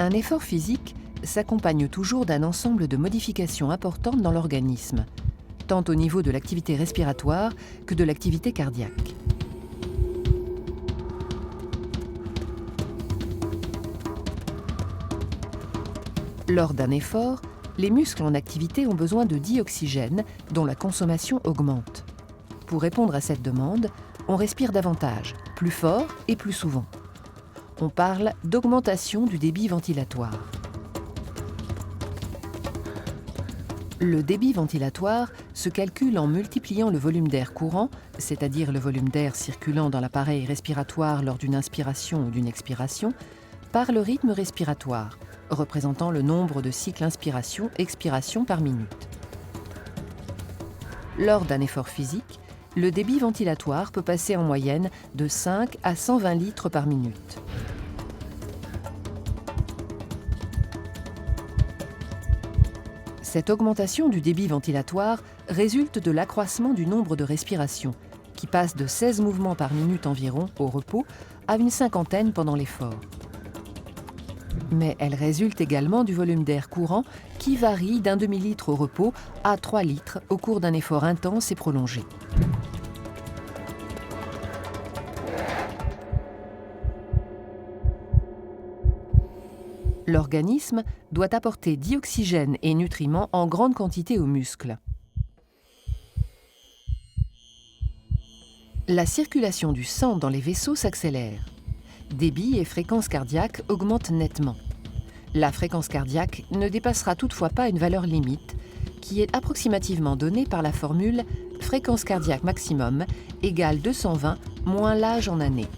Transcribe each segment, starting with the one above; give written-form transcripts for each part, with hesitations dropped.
Un effort physique s'accompagne toujours d'un ensemble de modifications importantes dans l'organisme, tant au niveau de l'activité respiratoire que de l'activité cardiaque. Lors d'un effort, les muscles en activité ont besoin de dioxygène dont la consommation augmente. Pour répondre à cette demande, on respire davantage, plus fort et plus souvent. On parle d'augmentation du débit ventilatoire. Le débit ventilatoire se calcule en multipliant le volume d'air courant, c'est-à-dire le volume d'air circulant dans l'appareil respiratoire lors d'une inspiration ou d'une expiration, par le rythme respiratoire, représentant le nombre de cycles inspiration-expiration par minute. Lors d'un effort physique, le débit ventilatoire peut passer en moyenne de 5 à 120 litres par minute. Cette augmentation du débit ventilatoire résulte de l'accroissement du nombre de respirations, qui passe de 16 mouvements par minute environ au repos à une cinquantaine pendant l'effort. Mais elle résulte également du volume d'air courant qui varie d'un demi-litre au repos à 3 litres au cours d'un effort intense et prolongé. L'organisme doit apporter dioxygène et nutriments en grande quantité aux muscles. La circulation du sang dans les vaisseaux s'accélère. Débit et fréquence cardiaque augmentent nettement. La fréquence cardiaque ne dépassera toutefois pas une valeur limite, qui est approximativement donnée par la formule fréquence cardiaque maximum égale 220 moins l'âge en années.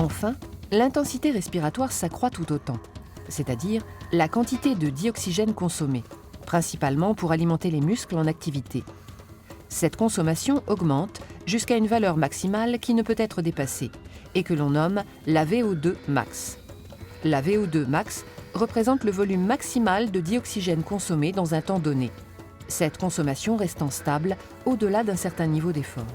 Enfin, l'intensité respiratoire s'accroît tout autant, c'est-à-dire la quantité de dioxygène consommée, principalement pour alimenter les muscles en activité. Cette consommation augmente jusqu'à une valeur maximale qui ne peut être dépassée et que l'on nomme la VO2 max. La VO2 max représente le volume maximal de dioxygène consommé dans un temps donné, cette consommation restant stable au-delà d'un certain niveau d'effort.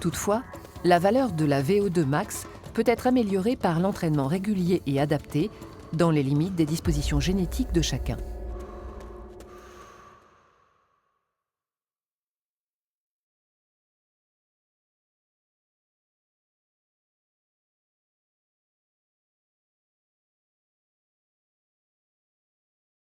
Toutefois, la valeur de la VO2 max peut être améliorée par l'entraînement régulier et adapté dans les limites des dispositions génétiques de chacun.